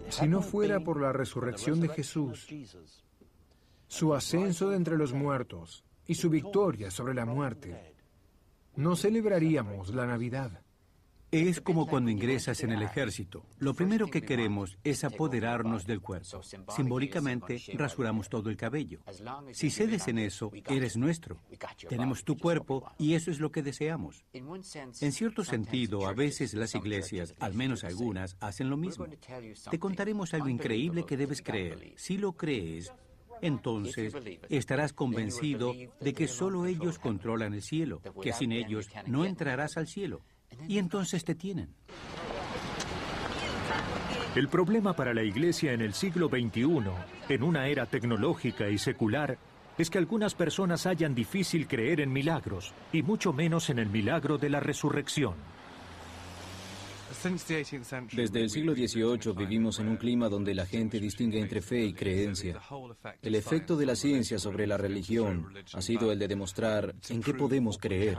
Si no fuera por la resurrección de Jesús, su ascenso de entre los muertos y su victoria sobre la muerte, no celebraríamos la Navidad. Es como cuando ingresas en el ejército. Lo primero que queremos es apoderarnos del cuerpo. Simbólicamente, rasuramos todo el cabello. Si cedes en eso, eres nuestro. Tenemos tu cuerpo y eso es lo que deseamos. En cierto sentido, a veces las iglesias, al menos algunas, hacen lo mismo. Te contaremos algo increíble que debes creer. Si lo crees, entonces estarás convencido de que solo ellos controlan el cielo, que sin ellos no entrarás al cielo. Y entonces te tienen. El problema para la Iglesia en el siglo XXI, en una era tecnológica y secular, es que algunas personas hallan difícil creer en milagros, y mucho menos en el milagro de la resurrección. Desde el siglo XVIII vivimos en un clima donde la gente distingue entre fe y creencia. El efecto de la ciencia sobre la religión ha sido el de demostrar en qué podemos creer.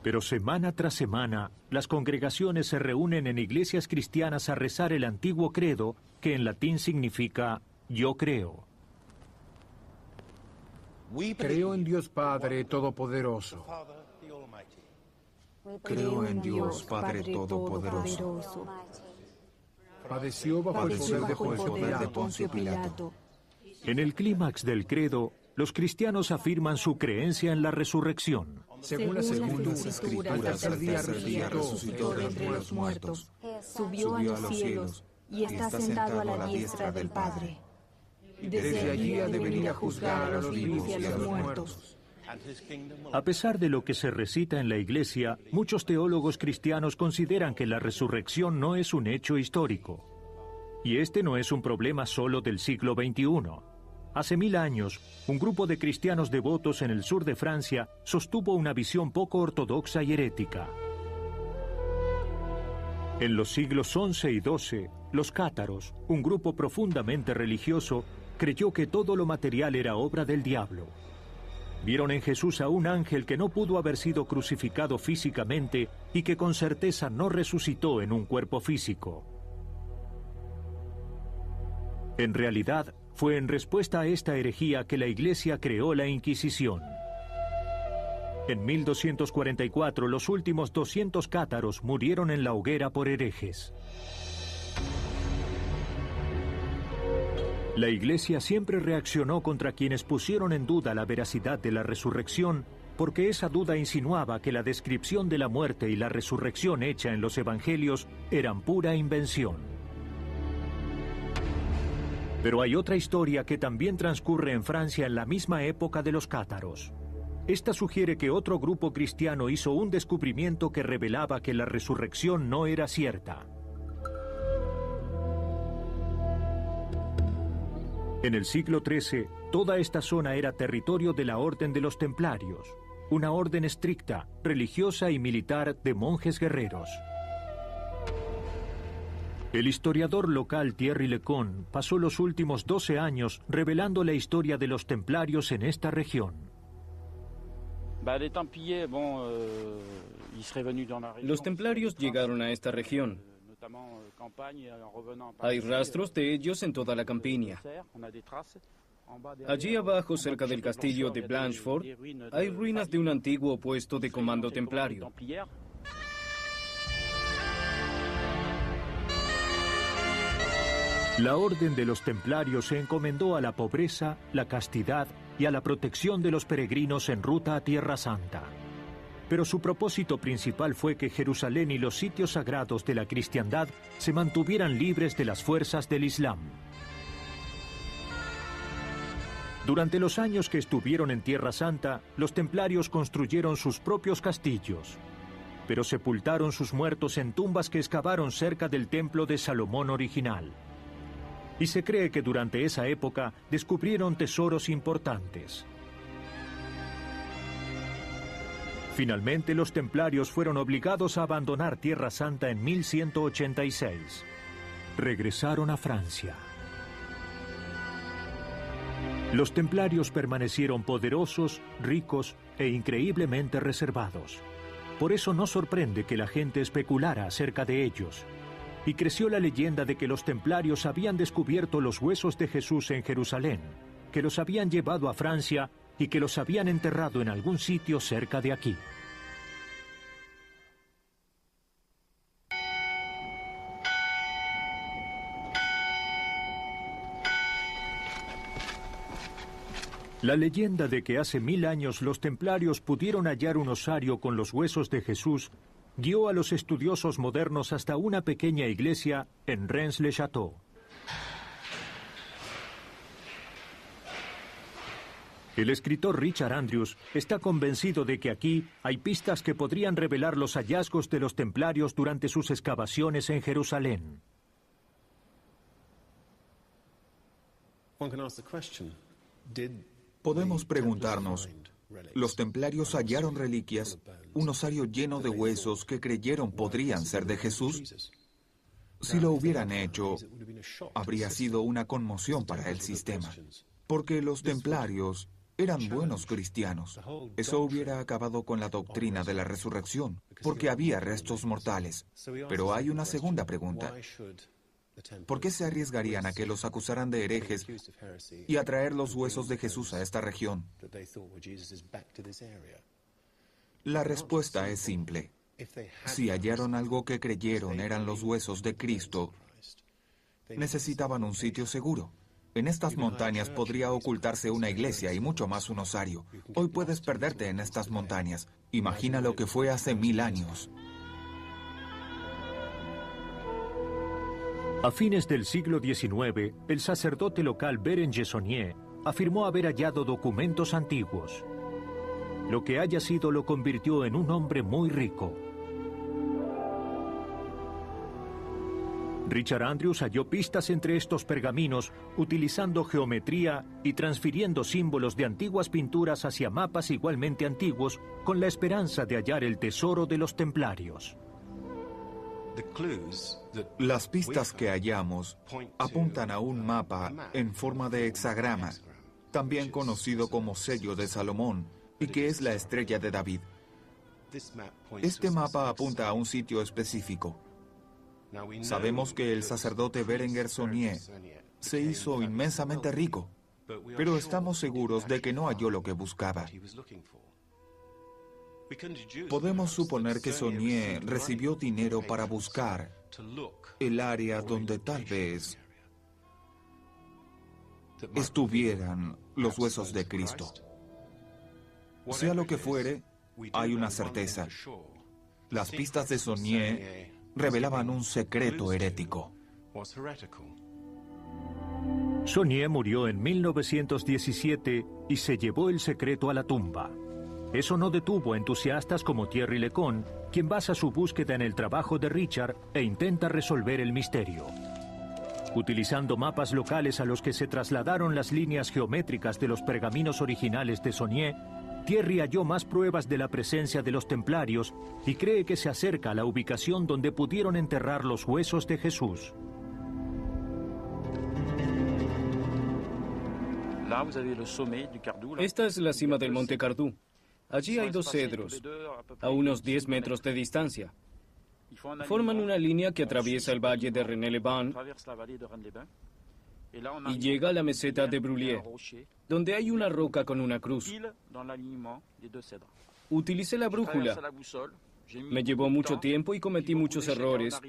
Pero semana tras semana, las congregaciones se reúnen en iglesias cristianas a rezar el antiguo credo, que en latín significa yo creo. Creo en Dios Padre Todopoderoso. Creo en Dios Padre Todopoderoso. Padeció bajo el poder de Poncio Pilato. En el clímax del credo, los cristianos afirman su creencia en la resurrección. Según las Escrituras, al tercer día resucitó de entre los muertos, subió a los cielos y está sentado a la diestra del Padre. Desde allí ha de venir a juzgar a los vivos y a los muertos. A pesar de lo que se recita en la Iglesia, muchos teólogos cristianos consideran que la resurrección no es un hecho histórico. Y este no es un problema solo del siglo XXI. Hace 1000 años, un grupo de cristianos devotos en el sur de Francia sostuvo una visión poco ortodoxa y herética. En los siglos XI y XII, los cátaros, un grupo profundamente religioso, creyó que todo lo material era obra del diablo. Vieron en Jesús a un ángel que no pudo haber sido crucificado físicamente y que con certeza no resucitó en un cuerpo físico. En realidad, fue en respuesta a esta herejía que la Iglesia creó la Inquisición. En 1244, los últimos 200 cátaros murieron en la hoguera por herejes. La Iglesia siempre reaccionó contra quienes pusieron en duda la veracidad de la resurrección, porque esa duda insinuaba que la descripción de la muerte y la resurrección hecha en los evangelios eran pura invención. Pero hay otra historia que también transcurre en Francia en la misma época de los cátaros. Esta sugiere que otro grupo cristiano hizo un descubrimiento que revelaba que la resurrección no era cierta. En el siglo XIII, toda esta zona era territorio de la Orden de los Templarios, una orden estricta, religiosa y militar de monjes guerreros. El historiador local Thierry Lecon pasó los últimos 12 años revelando la historia de los templarios en esta región. Los templarios llegaron a esta región. Hay rastros de ellos en toda la campiña. Allí abajo, cerca del castillo de Blanchefort, hay ruinas de un antiguo puesto de comando templario. La Orden de los Templarios se encomendó a la pobreza, la castidad y a la protección de los peregrinos en ruta a Tierra Santa. Pero su propósito principal fue que Jerusalén y los sitios sagrados de la cristiandad se mantuvieran libres de las fuerzas del Islam. Durante los años que estuvieron en Tierra Santa, los templarios construyeron sus propios castillos, pero sepultaron sus muertos en tumbas que excavaron cerca del templo de Salomón original. Y se cree que durante esa época descubrieron tesoros importantes. Finalmente, los templarios fueron obligados a abandonar Tierra Santa en 1186. Regresaron a Francia. Los templarios permanecieron poderosos, ricos e increíblemente reservados. Por eso no sorprende que la gente especulara acerca de ellos. y creció la leyenda de que los templarios habían descubierto los huesos de Jesús en Jerusalén, que los habían llevado a Francia y que los habían enterrado en algún sitio cerca de aquí. La leyenda de que hace 1000 años los templarios pudieron hallar un osario con los huesos de Jesús guió a los estudiosos modernos hasta una pequeña iglesia en Rennes-le-Château. El escritor Richard Andrews está convencido de que aquí hay pistas que podrían revelar los hallazgos de los templarios durante sus excavaciones en Jerusalén. Podemos preguntarnos, ¿los templarios hallaron reliquias, un osario lleno de huesos que creyeron podrían ser de Jesús? Si lo hubieran hecho, habría sido una conmoción para el sistema, porque los templarios eran buenos cristianos. Eso hubiera acabado con la doctrina de la resurrección, porque había restos mortales. Pero hay una segunda pregunta. ¿Por qué se arriesgarían a que los acusaran de herejes y a traer los huesos de Jesús a esta región? La respuesta es simple. Si hallaron algo que creyeron eran los huesos de Cristo, necesitaban un sitio seguro. En estas montañas podría ocultarse una iglesia y mucho más un osario. Hoy puedes perderte en estas montañas. Imagina lo que fue hace 1000 años. A fines del siglo XIX, el sacerdote local Berenger Saunier afirmó haber hallado documentos antiguos. Lo que haya sido lo convirtió en un hombre muy rico. Richard Andrews halló pistas entre estos pergaminos utilizando geometría y transfiriendo símbolos de antiguas pinturas hacia mapas igualmente antiguos con la esperanza de hallar el tesoro de los templarios. Las pistas que hallamos apuntan a un mapa en forma de hexagrama, también conocido como sello de Salomón, y que es la estrella de David. Este mapa apunta a un sitio específico. Sabemos que el sacerdote Berenger Saunier se hizo inmensamente rico, pero estamos seguros de que no halló lo que buscaba. Podemos suponer que Saunier recibió dinero para buscar el área donde tal vez estuvieran los huesos de Cristo. Sea lo que fuere, hay una certeza. Las pistas de Saunier revelaban un secreto herético. Saunier murió en 1917 y se llevó el secreto a la tumba. Eso no detuvo a entusiastas como Thierry Lecon, quien basa su búsqueda en el trabajo de Richard e intenta resolver el misterio. Utilizando mapas locales a los que se trasladaron las líneas geométricas de los pergaminos originales de Saunier, Thierry halló más pruebas de la presencia de los templarios y cree que se acerca a la ubicación donde pudieron enterrar los huesos de Jesús. Esta es la cima del Monte Cardú. Allí hay 2 cedros, a unos 10 metros de distancia. Forman una línea que atraviesa el valle de Rennes-les-Bains y llega a la meseta de Brullier, donde hay una roca con una cruz. Utilicé la brújula. Me llevó mucho tiempo y cometí muchos errores,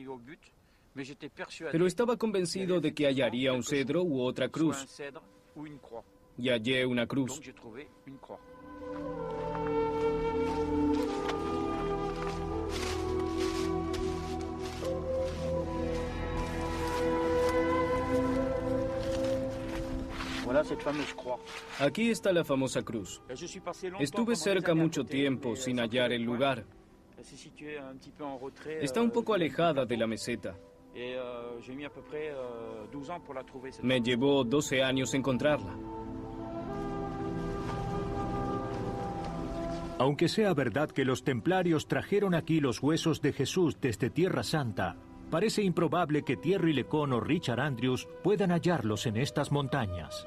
pero estaba convencido de que hallaría un cedro u otra cruz. Y hallé una cruz. Aquí está la famosa cruz. Estuve cerca mucho tiempo sin hallar el lugar. Está un poco alejada de la meseta. Me llevó 12 años encontrarla. Aunque sea verdad que los templarios trajeron aquí los huesos de Jesús desde Tierra Santa, parece improbable que Thierry Lecon o Richard Andrews puedan hallarlos en estas montañas.